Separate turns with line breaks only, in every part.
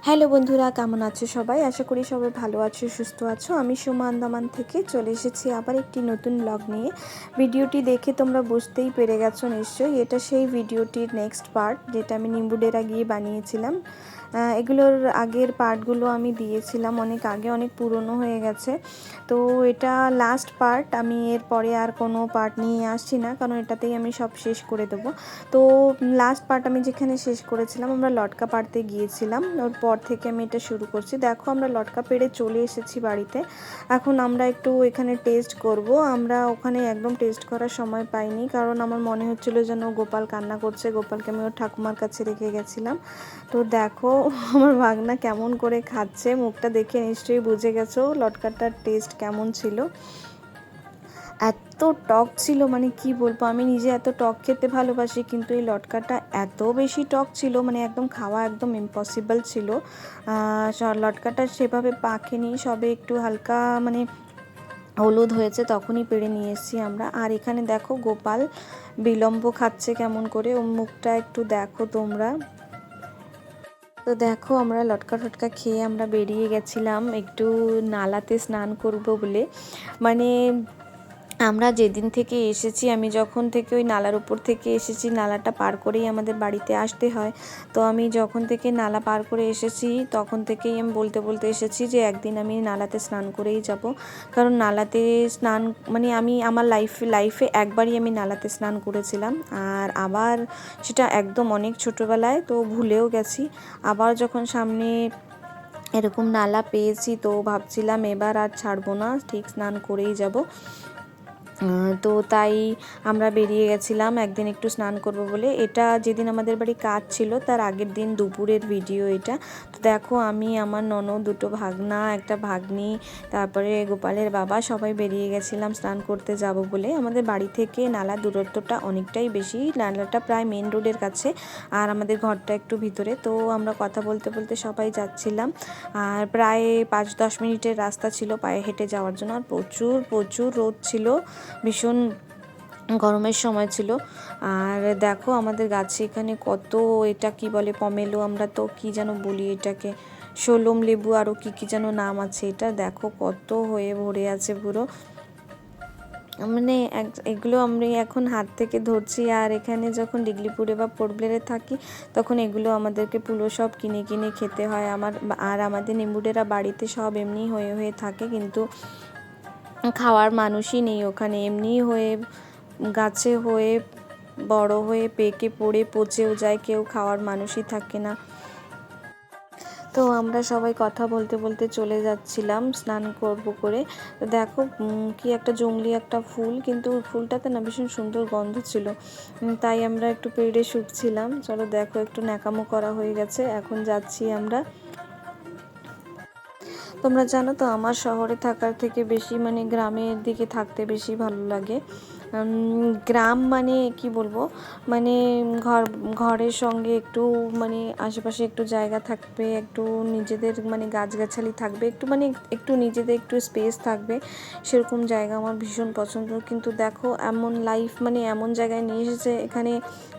Hello বন্ধুরা, কেমন আছো সবাই? আশা করি সবাই ভালো আছো, সুস্থ আছো। আমি সোমা আন্দামান থেকে চলে এসেছি আবার একটি নতুন ব্লগ নিয়ে। ভিডিওটি দেখে তোমরা বুঝতেই পেরে গেছো নিশ্চয়ই, এটা সেই ভিডিওটির নেক্সট পার্ট, যেটা আমি নিম্বুডেরা গিয়ে বানিয়েছিলাম। এগুলোর আগের পার্টগুলো আমি দিয়েছিলাম অনেক আগে, অনেক পুরনো হয়ে গেছে। তো এটা লাস্ট পার্ট, আমি এরপরে আর কোনো পার্ট নিয়ে আসছি না, কারণ এটাতেই আমি সব শেষ করে দেবো। তো লাস্ট পার্ট আমি যেখানে শেষ করেছিলাম, আমরা লটকা পাড়তে গিয়েছিলাম, ওর পর থেকে আমি এটা শুরু করছি। দেখো, আমরা লটকা পেড়ে চলে এসেছি বাড়িতে। এখন আমরা একটু এখানে টেস্ট করব। আমরা ওখানে একদম টেস্ট করার সময় পাইনি, কারণ আমার মনে হচ্ছিলো যেন গোপাল কান্না করছে। গোপালকে আমি ওর ঠাকুমার কাছে রেখে গেছিলাম। তো দেখো আমার ভাগনা কেমন করে খাচ্ছে, মুখটা দেখে নিশ্চয়ই বুঝে গেছো লটকাটার টেস্ট কেমন ছিল। এত টক ছিল, মানে কি বলবো, আমি নিজে এত টক খেতে ভালোবাসি, কিন্তু এই লটকাটা এত বেশি টক ছিল, মানে একদম খাওয়া একদম ইম্পসিবল ছিল। লটকাটা সেভাবে পাকেনি, সবে একটু হালকা মানে হলুদ হয়েছে, তখনই পেড়ে নিয়ে এসেছি আমরা। আর এখানে দেখো গোপাল বিলম্ব খাচ্ছে কেমন করে, ও মুখটা একটু দেখো তোমরা। তো দেখো, আমরা লটকা টটকা খেয়ে আমরা বেরিয়ে গেছিলাম একটু নালাতে স্নান করব বলে। মানে আমরা যেদিন থেকে এসেছি, আমি যখন থেকে ওই নালার উপর থেকে এসেছি, নালাটা পার করেই আমাদের বাড়িতে আসতে হয়। তো আমি যখন থেকে নালা পার করে এসেছি, তখন থেকেই আমি বলতে বলতে এসেছি যে একদিন আমি নালাতে স্নান করেই যাব। কারণ নালাতে স্নান মানে আমি আমার লাইফে একবারই আমি নালাতে স্নান করেছিলাম, আর আবার সেটা একদম অনেক ছোটোবেলায়, তো ভুলেও গেছি। আবার যখন সামনে এরকম নালা পেয়েছি, তো ভাবছিলাম এবার আর ছাড়বো না, ঠিক স্নান করেই যাব। তো তাই আমরা বেরিয়ে গেছিলাম একদিন একটু স্নান করব বলে। এটা যেদিন আমাদের বাড়ি কাজ ছিল, তার আগের দিন দুপুরের ভিডিও এটা। তো দেখো, আমি, আমার ননদ, দুটো ভাগনা, একটা ভাগ্নি, তারপরে গোপালের বাবা, সবাই বেরিয়ে গেছিলাম স্নান করতে যাব বলে। আমাদের বাড়ি থেকে নালার দূরত্বটা অনেকটাই বেশি, নালাটা প্রায় মেন রোডের কাছে, আর আমাদের ঘরটা একটু ভিতরে। তো আমরা কথা বলতে বলতে সবাই যাচ্ছিলাম, আর প্রায় 5-10 মিনিটের রাস্তা ছিল পায়ে হেঁটে যাওয়ার জন্য। আর প্রচুর প্রচুর রোদ ছিল, ভীষণ গরমের সময় ছিল। আর দেখো আমাদের গাছে এখানে কত, এটা কি বলে, পমেলো, আমরা তো কি যেন বলি এটাকে, সোলম লেবু, আরও কি কি যেন নাম আছে এটা। দেখো কত হয়ে ভরে আছে পুরো, মানে এগুলো আমি এখন হাত থেকে ধরছি। আর এখানে যখন ডিগলিপুরে বা পোর্টব্লেরে থাকি, তখন এগুলো আমাদেরকে পুরো সব কিনে কিনে খেতে হয়। আর আমাদের নিম্বুডেরা বাড়িতে সব এমনি হয়ে হয়ে থাকে, কিন্তু খাওয়ার মানুষই নেই ওখানে। এমনি হয়ে গাছে হয়ে বড় হয়ে পেকে পড়ে পচেও যায়, কেউ খাওয়ার মানুষই থাকে না। তো আমরা সবাই কথা বলতে বলতে চলে যাচ্ছিলাম স্নান করব করে। তো দেখো কি একটা জংলি একটা ফুল, কিন্তু ফুলটাতে না ভীষণ সুন্দর গন্ধ ছিল, তাই আমরা একটু পেড়ে শুকছিলাম। চলো দেখো, একটু ন্যাকামো করা হয়ে গেছে, এখন যাচ্ছি আমরা। তোমরা জানো তো, আমার শহরে থাকার থেকে বেশি মানে গ্রামের দিকে থাকতে বেশি ভালো লাগে। গ্রাম মানে কি বলবো, মানে ঘরের সঙ্গে একটু মানে আশেপাশে একটু জায়গা থাকবে, একটু নিজেদের মানে গাছগাছালি থাকবে, একটু মানে একটু নিজেদের একটু স্পেস থাকবে, সেরকম জায়গা আমার ভীষণ পছন্দ। কিন্তু দেখো এমন লাইফ, মানে এমন জায়গায় নিয়ে এসেছে, এখানে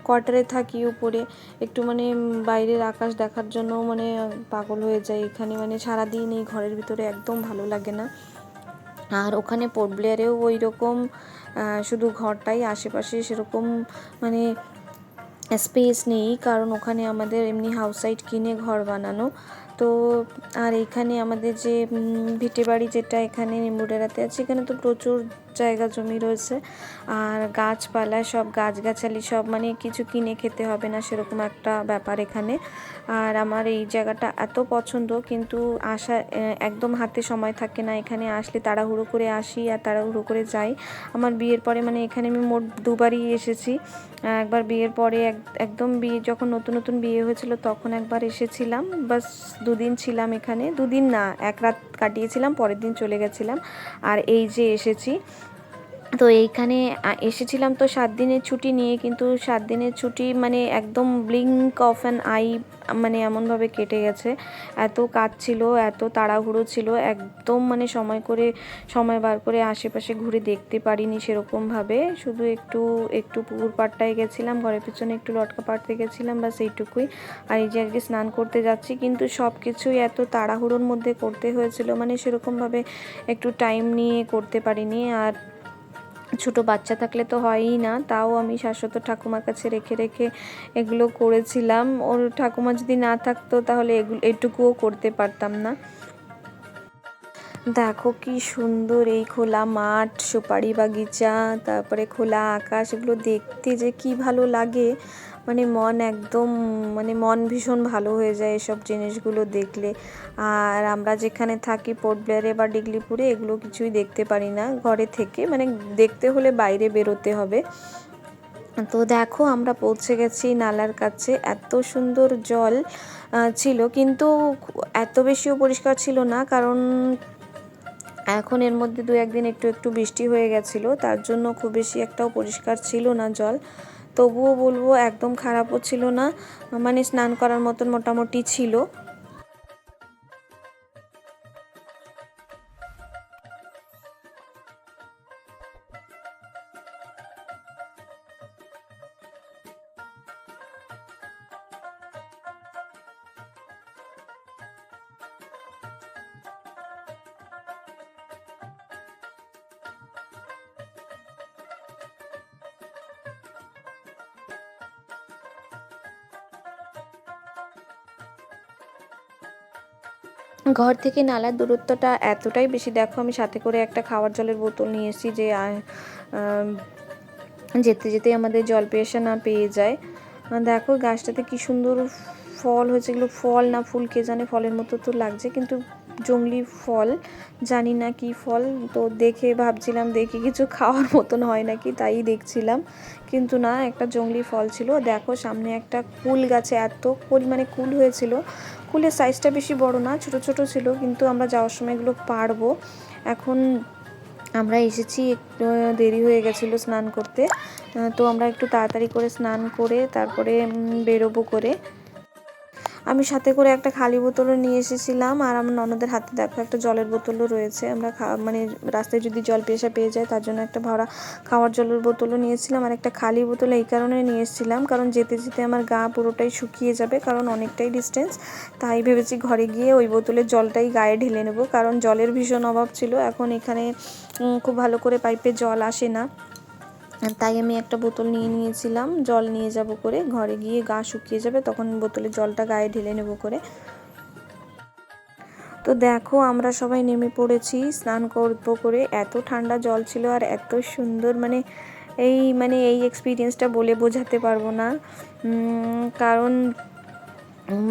কোয়ার্টারে থাকি উপরে, একটু মানে বাইরের আকাশ দেখার জন্য মানে পাগল হয়ে যায় এখানে। মানে সারাদিন এই ঘরের ভিতরে একদম ভালো লাগে না। আর ওখানে পোর্ট ব্লেয়ারেও ওই রকম, শুধু ঘরটাই, আশেপাশে সেরকম মানে স্পেস নেই, কারণ ওখানে আমাদের এমনি হাউস সাইট কিনে ঘর বানানো। তো আর এখানে আমাদের যে ভিটে বাড়ি যেটা এখানে নিম্বুডেরাতে আছে, এখানে তো প্রচুর জায়গা জমি রয়েছে, আর গাছপালা সব, গাছগাছালি সব, মানে কিছু কিনে খেতে হবে না, সেরকম একটা ব্যাপার এখানে। আর আমার এই জায়গাটা এত পছন্দ, কিন্তু আসা একদম হাতে সময় থাকে না। এখানে আসলে তাড়াহুড়ো করে আসি আর তাড়াহুড়ো করে যাই। আমার বিয়ের পরে মানে এখানে আমি মোট দুবারই এসেছি। একবার বিয়ের পরে একদম বিয়ে যখন নতুন নতুন বিয়ে হয়েছিল, তখন একবার এসেছিলাম, বাস 2 দিন ছিলাম এখানে, 2 দিন না, 1 রাত কাটিয়েছিলাম, পরের দিন চলে গেছিলাম। আর এই যে এসেছি, তো এইখানে এসেছিলাম তো 7 দিনের ছুটি নিয়ে, কিন্তু 7 দিনের ছুটি মানে একদম ব্লিঙ্ক অফ অ্যান আই মানে এমনভাবে কেটে গেছে। এত কাজ ছিল, এত তাড়াহুড়ো ছিল, একদম মানে সময় বার করে আশেপাশে ঘুরে দেখতে পারিনি সেরকমভাবে। শুধু একটু একটু পুকুর পাড়টায় গেছিলাম, ঘরের পিছনে একটু লটকা পাড়তে গেছিলাম, বাস এইটুকুই। আর এই যে আজকে স্নান করতে যাচ্ছি, কিন্তু সব কিছুই এত তাড়াহুড়োর মধ্যে করতে হয়েছিল, মানে সেরকমভাবে একটু টাইম নিয়ে করতে পারিনি। আর ছোট বাচ্চা থাকলে তো হয়ই না, তাও আমি শাশ্বত ঠাকুমার কাছে রেখে রেখে এগুলো করেছিলাম। ওর ঠাকুমা যদি না থাকতো তাহলে এটুকুও করতে পারতাম না। দেখো কি সুন্দর এই খোলা মাঠ, সুপারি বাগিচা, তারপরে খোলা আকাশ, এগুলো দেখতে যে কি ভালো লাগে, মানে মন ভীষণ ভালো হয়ে যায় এসব জিনিসগুলো দেখলে। আর আমরা যেখানে থাকি পোর্ট ব্লেয়ারে বা ডিগলিপুরে, এগুলো কিছুই দেখতে পারি না ঘরে থেকে, মানে দেখতে হলে বাইরে বেরোতে হবে। তো দেখো আমরা পৌঁছে গেছি নালার কাছে। এত সুন্দর জল ছিল, কিন্তু এত বেশিও পরিষ্কার ছিল না, কারণ এখন এর মধ্যে 2-1 দিন একটু একটু বৃষ্টি হয়ে গেছিলো, তার জন্য খুব বেশি একটাও পরিষ্কার ছিল না জল। তবুও বলবো একদম খারাপও ছিল না, মানে স্নান করার মতন মোটামুটি ছিল। ঘর থেকে নালার দূরত্বটা এতটাই বেশি, দেখো আমি সাথে করে একটা খাওয়ার জলের বোতল নিয়ে এসেছি, যে যেতে যেতে আমাদের জল পিয়াসা না পেয়ে যায়। দেখো গাছটাতে কি সুন্দর ফল হয়েছে, এগুলো ফল না ফুল কে জানে, ফলের মতো তো লাগছে কিন্তু জংলি ফল, জানি না কি ফল। তো দেখে ভাবছিলাম দেখি কিছু খাওয়ার মতন হয় নাকি, তাই দেখছিলাম, কিন্তু না, একটা জংলি ফল ছিল। দেখো সামনে একটা কুল গাছে এত পরিমাণে কুল হয়েছিল, কুলের সাইজটা বেশি বড় না, ছোট ছোট ছিল, কিন্তু আমরা যাওয়ার সময় এগুলো পারবো। এখন আমরা এসেছি, একটু দেরি হয়ে গেছিলো স্নান করতে, তো আমরা একটু তাড়াতাড়ি করে স্নান করে তারপরে বেরোবো করে। আমি সাথে করে একটা খালি বোতলও নিয়ে এসেছিলাম, আর আমার ননদের হাতে দেখো একটা জলের বোতলও রয়েছে। আমরা মানে রাস্তায় যদি জল পিয়াসা পেয়ে যায় তার জন্য একটা ভরা খাওয়ার জলের বোতলও নিয়েছিলাম, আর একটা খালি বোতল এই কারণে নিয়ে এসেছিলাম, কারণ যেতে যেতে আমার গা পুরোটাই শুকিয়ে যাবে, কারণ অনেকটাই ডিস্টেন্স। তাই ভেবেছি ঘরে গিয়ে ওই বোতলের জলটাই গায়ে ঢেলে নেব, কারণ জলের ভীষণ অভাব ছিল। এখন এখানে খুব ভালো করে পাইপে জল আসে না, তাই আমি একটা বোতল নিয়ে নিয়েছিলাম, জল নিয়ে যাব করে, ঘরে গিয়ে গা শুকিয়ে যাবে তখন বোতলের জলটা গায়ে ঢেলে নেব করে। তো দেখো আমরা সবাই নেমে পড়েছি স্নান করবো করে। এত ঠান্ডা জল ছিল আর এত সুন্দর, এই এক্সপিরিয়েন্সটা বলে বোঝাতে পারবো না, কারণ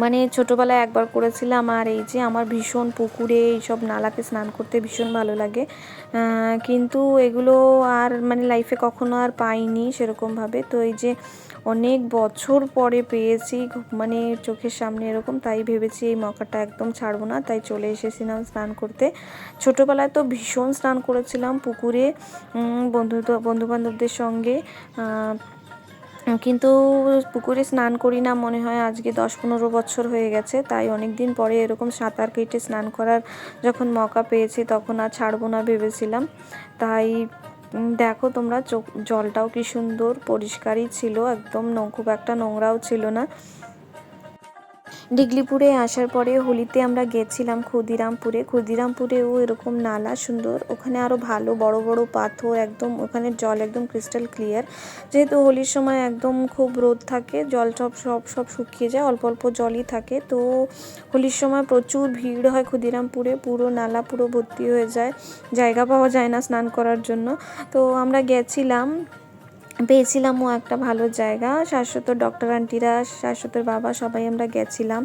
মানে ছোটোবেলায় একবার করেছিলাম, আর এই যে আমার ভীষণ পুকুরে এইসব নালাতে স্নান করতে ভীষণ ভালো লাগে, কিন্তু এগুলো আর মানে লাইফে কখনো আর পাইনি সেরকমভাবে। তো এই যে অনেক বছর পরে পেয়েছি, মানে চোখের সামনে এরকম, তাই ভেবেছি এই মৌকাটা একদম ছাড়বো না, তাই চলে এসেছিলাম স্নান করতে। ছোটোবেলায় তো ভীষণ স্নান করেছিলাম পুকুরে বন্ধুবান্ধবদের সঙ্গে, কিন্তু পুকুরে স্নান করি না মনে হয় আজকে 10-15 বছর হয়ে গেছে। তাই অনেক দিন পরে এরকম সাঁতার কেটে স্নান করার যখন মৌকা পেয়েছি তখন আর ছাড়বো না ভেবেছিলাম। তাই দেখো তোমরা, জলটাও কি সুন্দর পরিষ্কারই ছিল, একদম খুব একটা নোংরাও ছিল না। ডিগলিপুরে আসার পরে হোলিতে আমরা গেছিলাম ক্ষুদিরামপুরেও এরকম নালা সুন্দর, ওখানে আরও ভালো বড় বড় পাথর, একদম ওখানে জল একদম ক্রিস্টাল ক্লিয়ার। যেহেতু হোলির সময় একদম খুব রোদ থাকে, জল সব শুকিয়ে যায়, অল্প অল্প জলই থাকে। তো হোলির সময় প্রচুর ভিড় হয় ক্ষুদিরামপুরে, পুরো নালা পুরো ভর্তি হয়ে যায়, জায়গা পাওয়া যায় না স্নান করার জন্য। তো আমরা পেয়েছিলামও একটা ভালো জায়গা, শাশ্বত ডক্টর আন্টিরা, শাশ্বতের বাবা, সবাই আমরা গেছিলাম,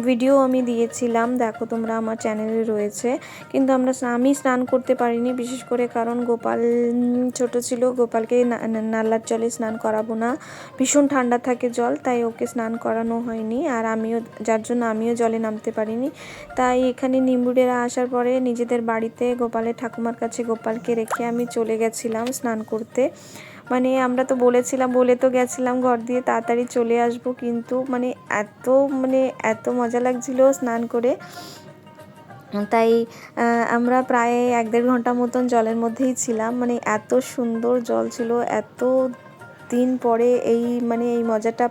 ভিডিও আমি দিয়েছিলাম, দেখো তোমরা আমার চ্যানেলে রয়েছে। কিন্তু আমি স্নান করতে পারিনি, বিশেষ করে কারণ গোপাল ছোট ছিল, গোপালকে নালার জলে স্নান করাবো না, ভীষণ ঠান্ডা থাকে জল, তাই ওকে স্নান করানো হয়নি, আর যার জন্য আমিও জলে নামতে পারিনি। তাই এখানে নিম্বুড়েরা আসার পরে নিজেদের বাড়িতে গোপালের ঠাকুমার কাছে গোপালকে রেখে আমি চলে গেছিলাম স্নান করতে। মানে আমরা তো বলেছিলাম, বলে তো গেছিলাম ঘর দিয়ে তাড়াতাড়ি চলে আসব, কিন্তু মানে এত মানে এত মজা লাগছিল স্নান করে। তাই আমরা প্রায় 1-1.5 ঘন্টা মতন জলের মধ্যেই ছিলাম। মানে এত সুন্দর জল ছিল, এত দিন পরে এই মানে এই মজাটা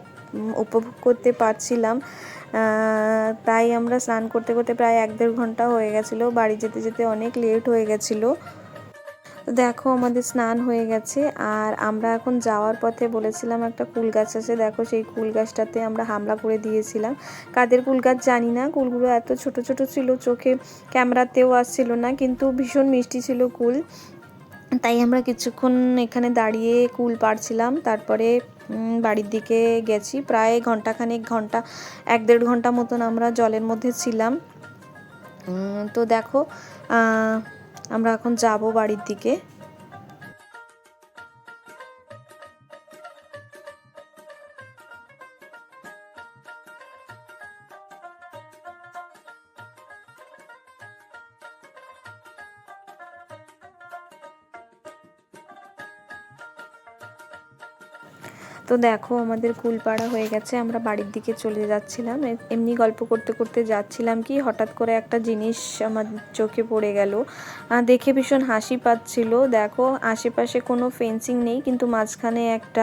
উপভোগ করতে পারছিলাম। তাই আমরা স্নান করতে করতে প্রায় 1-1.5 ঘন্টা হয়ে গেছিলো, বাড়ি যেতে যেতে অনেক লেট হয়ে গেছিলো। দেখো আমাদের স্নান হয়ে গেছে, আর আমরা এখন যাওয়ার পথে বলেছিলাম একটা কুল গাছ আছে, দেখো সেই কুল গাছটাতে আমরা হামলা করে দিয়েছিলাম। কাদের কুল গাছ জানি না, কুলগুলো এত ছোট ছোট ছিল, চোখে ক্যামেরাতেও আসছিল না, কিন্তু ভীষণ মিষ্টি ছিল কুল। তাই আমরা কিছুক্ষণ এখানে দাঁড়িয়ে কুল পাড়ছিলাম, তারপরে বাড়ির দিকে গেছি। প্রায় ঘন্টাখানেক, 1-1.5 ঘন্টা মতন আমরা জলের মধ্যে ছিলাম। তো দেখো আমরা এখন যাব বাড়ির দিকে। তো দেখো আমাদের কুলপাড়া হয়ে গেছে, আমরা বাড়ির দিকে চলে যাচ্ছিলাম। এমনি গল্প করতে করতে যাচ্ছিলাম, কি হঠাৎ করে একটা জিনিস আমার চোখে পড়ে গেল, দেখে ভীষণ হাসি পাচ্ছিল। দেখো আশেপাশে কোনো ফেন্সিং নেই, কিন্তু মাঝখানে একটা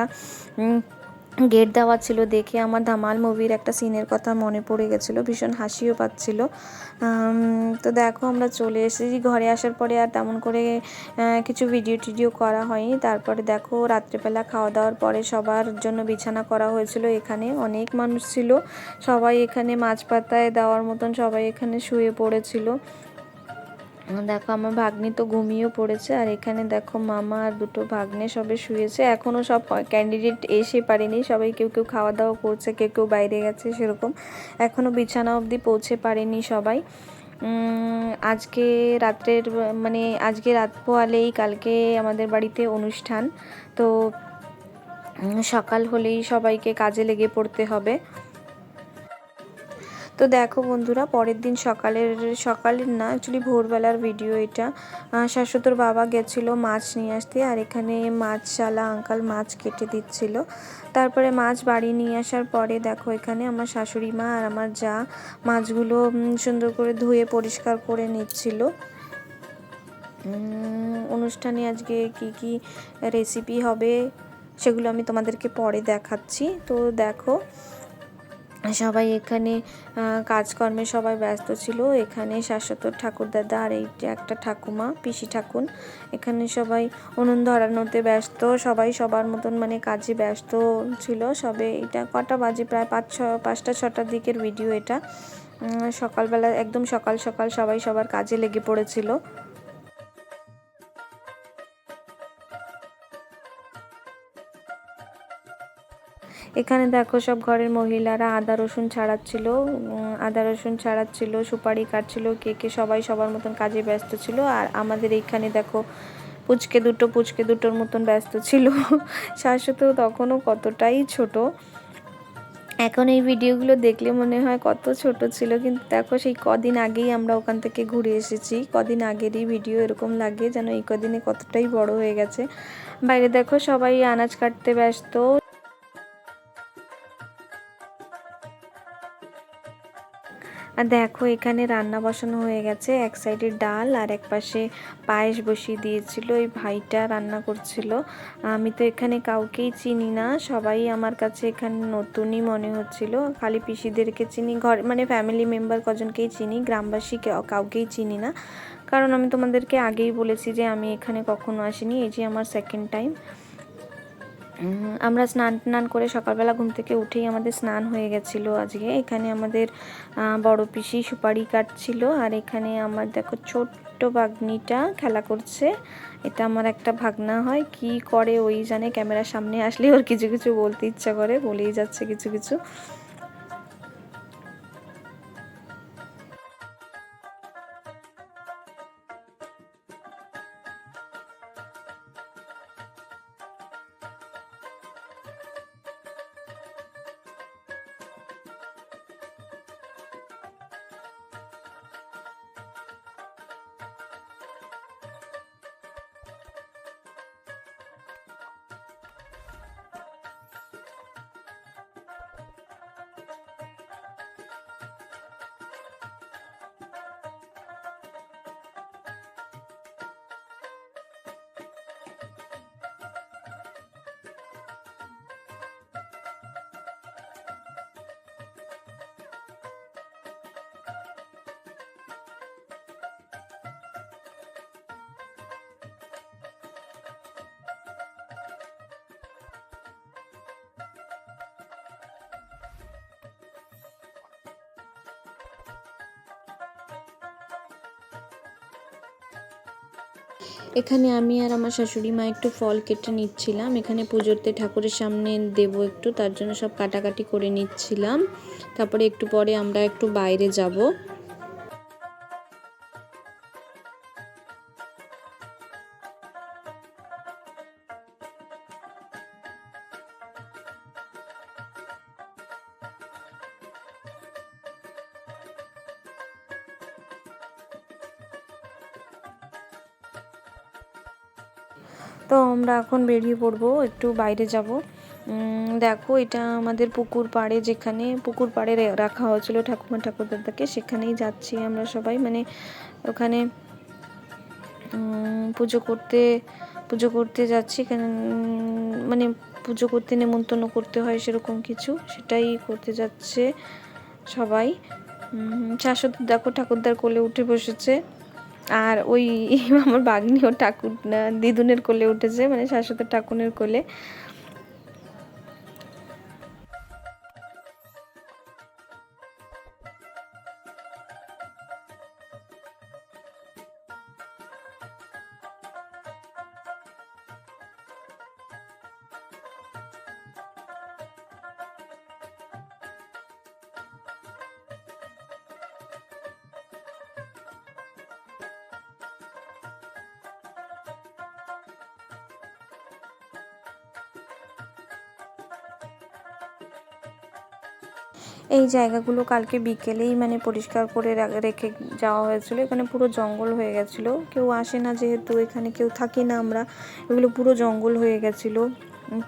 গেট দেওয়া ছিল, দেখে আমার ধামাল মুভির একটা সিনের কথা মনে পড়ে গেছিলো, ভীষণ হাসিও পাচ্ছিল। তো দেখো আমরা চলে এসেছি ঘরে। আসার পরে আর তেমন করে কিছু ভিডিও টিডিও করা হয়নি। তারপরে দেখো রাত্রেবেলা খাওয়া দাওয়ার পরে সবার জন্য বিছানা করা হয়েছিল। এখানে অনেক মানুষ ছিল, সবাই এখানে মাছ পাতায় দেওয়ার মতন সবাই এখানে শুয়ে পড়েছিল। দেখো আমার ভাগ্নি তো ঘুমিয়েও পড়েছে, আর এখানে দেখো মামা আর দুটো ভাগ্নে সবে শুয়েছে। এখনও সব ক্যান্ডিডেট এসে পারেনি, সবাই কেউ কেউ খাওয়া দাওয়া করছে, কেউ কেউ বাইরে গেছে, সেরকম এখনও বিছানা অবধি পৌঁছে পারেনি সবাই। আজকে রাত্রের মানে আজকে রাত পোয়ালেই কালকে আমাদের বাড়িতে অনুষ্ঠান, তো সকাল হলেই সবাইকে কাজে লেগে পড়তে হবে। তো দেখো বন্ধুরা, পরের দিন সকালের না, অ্যাকচুয়ালি ভোরবেলার ভিডিও এটা। শাশ্বতর বাবা গেছিলো মাছ নিয়ে আসতে, আর এখানে মাছশালা আঙ্কাল মাছ কেটে দিচ্ছিল। তারপরে মাছ বাড়ি নিয়ে আসার পরে দেখো এখানে আমার শাশুড়ি মা আর আমার যা মাছগুলো সুন্দর করে ধুয়ে পরিষ্কার করে নিচ্ছিল। অনুষ্ঠানে আজকে কি কি রেসিপি হবে সেগুলো আমি তোমাদেরকে পরে দেখাচ্ছি। তো দেখো সবাই এখানে কাজকর্মে সবাই ব্যস্ত ছিল। এখানে শাশ্বতর ঠাকুরদাদা আর এই একটা ঠাকুমা পিসি ঠাকুর, এখানে সবাই উনুন ধরানোতে ব্যস্ত, সবাই সবার মতন মানে কাজে ব্যস্ত ছিল। সবে এটা কটা বাজে, প্রায় 5-6টার দিকের ভিডিও এটা। সকালবেলা একদম সকাল সকাল সবাই সবার কাজে লেগে পড়েছিল। এখানে দেখো সব ঘরের মহিলারা আদা রসুন ছাড়াচ্ছিল, সুপারি কাটছিল, কে সবাই সবার মতন কাজে ব্যস্ত ছিল। আর আমাদের এইখানে দেখো পুচকে দুটোর মতন ব্যস্ত ছিল। শাশ্বত তখনও কতটাই ছোট, এখন এই ভিডিওগুলো দেখলে মনে হয় কত ছোট ছিল, কিন্তু দেখো সেই কদিন আগেই আমরা ওখান থেকে ঘুরে এসেছি, কদিন আগেরই ভিডিও, এরকম লাগে যেন এই কদিনে কতটাই বড় হয়ে গেছে। বাইরে দেখো সবাই আনাজ কাটতে ব্যস্ত। আর দেখো এখানে রান্না বসানো হয়ে গেছে, এক সাইডে ডাল আর এক পাশে পায়েস বসিয়ে দিয়েছিল, এই ভাইটা রান্না করছিল। আমি তো এখানে কাউকেই চিনি না, সবাই আমার কাছে এখানে নতুনই মনে হচ্ছিল। খালি পিসিদেরকে চিনি, ঘর মানে ফ্যামিলি মেম্বার কজনকেই চিনি, গ্রামবাসী কাউকেই চিনি না, কারণ আমি তোমাদেরকে আগেই বলেছি যে আমি এখানে কখনো আসিনি, এই যে আমার সেকেন্ড টাইম। আমরা স্নান করে সকালবেলা ঘুম থেকে উঠেই আমাদের স্নান হয়ে গেছিলো আজকে। এখানে আমাদের বড় পিসি সুপারি কাটছিল, আর এখানে আমার দেখো ছোট্ট ভাগ্নিটা খেলা করছে। এটা আমার একটা ভাগনা হয়, কি করে ওই জানে, ক্যামেরার সামনে আসলে ওর কিছু কিছু বলতে ইচ্ছা করে, বলেই যাচ্ছে কিছু কিছু। এখানে আমি আর আমার শাশুড়ি মা একটু ফল কেটে নিচ্ছিলাম, এখানে পুজোতে ঠাকুরের সামনে দেব একটু, তার জন্য সব কাটাকাটি করে নিচ্ছিলাম। তারপরে একটু পরে আমরা একটু বাইরে যাব। তো আমরা এখন বেরিয়ে পড়বো, একটু বাইরে যাব। দেখো এটা আমাদের পুকুর পাড়ে, যেখানে পুকুর পাড়ে রাখা হয়েছিল ঠাকুমা ঠাকুরদাদাকে, সেখানেই যাচ্ছি আমরা সবাই। মানে ওখানে পুজো করতে যাচ্ছি। এখানে মানে পুজো করতে নেমন্তন্ন করতে হয় সেরকম কিছু, সেটাই করতে যাচ্ছে সবাই। শাশ্বত দেখো ঠাকুরদার কোলে উঠে বসেছে, আর ওই আমার বাগনিও ঠাকুর দিদুনের কোলে উঠেছে, মানে শাশ্বত ঠাকুরের কোলে। এই জায়গাগুলো কালকে বিকেলেই মানে পরিষ্কার করে রেখে যাওয়া হয়েছিল। এখানে পুরো জঙ্গল হয়ে গেছিলো, কেউ আসে না যেহেতু, এখানে কেউ থাকি না আমরা, এগুলো পুরো জঙ্গল হয়ে গেছিলো।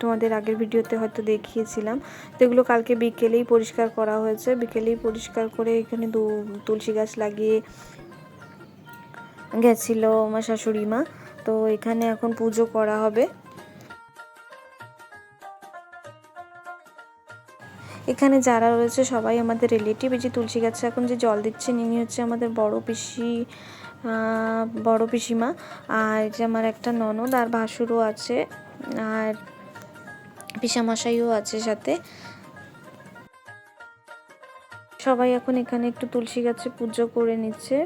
তোমাদের আগের ভিডিওতে হয়তো দেখিয়েছিলাম। তো এগুলো কালকে বিকেলেই পরিষ্কার করা হয়েছে, বিকেলেই পরিষ্কার করে এখানে তুলসী গাছ লাগিয়ে গেছিলো আমার শাশুড়ি মা। তো এখানে এখন পুজো করা হবে। এখানে যারা রয়েছে সবাই আমাদের রিলেটিভ। এই যে তুলসী গাছে এখন যে জল দিচ্ছেন ইনি হচ্ছে আমাদের বড় পিসিমা, আর যে আমার একটা ননদ আর ভাসুরও আছে, আর পিসামশাইও আছে সাথে। সবাই এখন এখানে একটু তুলসী গাছে পুজো করে নিচ্ছে।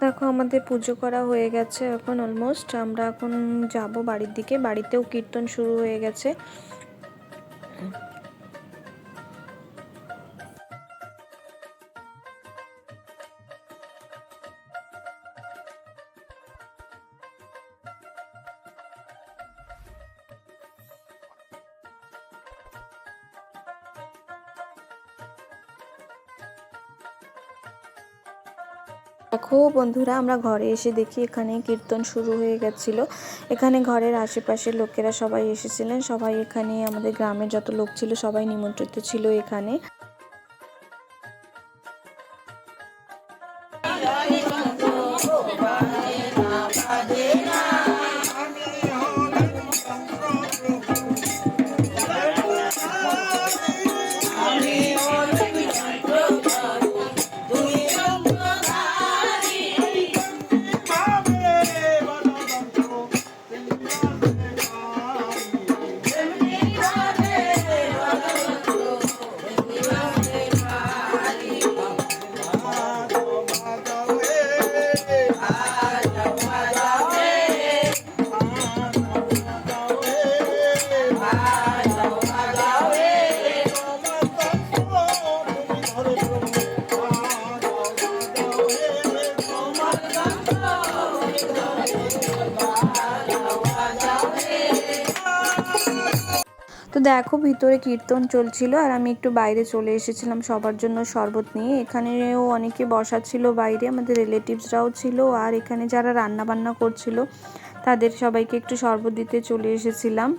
দেখো আমাদের পুজো করা হয়ে গেছে এখন অলমোস্ট। আমরা এখন যাব বাড়ির দিকে, বাড়িতেও কীর্তন শুরু হয়ে গেছে। দেখো বন্ধুরা, আমরা ঘরে এসে দেখি এখানে কীর্তন শুরু হয়ে গেছিলো। এখানে ঘরের আশেপাশের লোকেরা সবাই এসেছিলেন, সবাই এখানে আমাদের গ্রামের যত লোক ছিল সবাই নিমন্ত্রিত ছিল এখানে। তো দেখো ভিতরে কীর্তন চলছিল, আর আমি একটু বাইরে চলে এসেছিলাম সবার জন্য শরবত নিয়ে। এখানেও অনেকে বসা ছিল বাইরে, আমাদের রিলেটিভসরাও ছিল, আর এখানে যারা রান্না বান্না করছিল তাদের সবাইকে একটু শরবত দিতে চলে এসেছিলাম।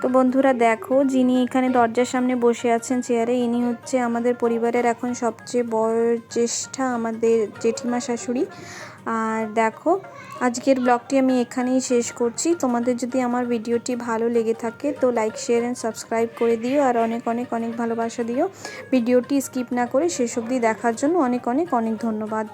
তো বন্ধুরা দেখো, যিনি এখানে দরজার সামনে বসে আছেন চেয়ারে, ইনি হচ্ছে আমাদের পরিবারের এখন সবচেয়ে বয়োজ্যেষ্ঠা আমাদের জেঠিমা শাশুড়ি। আর দেখো, আজকের ব্লগটি আমি এখানেই শেষ করছি। তোমাদের যদি আমার ভিডিওটি ভালো লেগে থাকে তো লাইক, শেয়ার অ্যান্ড সাবস্ক্রাইব করে দিও, আর অনেক অনেক অনেক ভালোবাসা দিও। ভিডিওটি স্কিপ না করে শেষ অবধি দেখার জন্য অনেক অনেক অনেক ধন্যবাদ।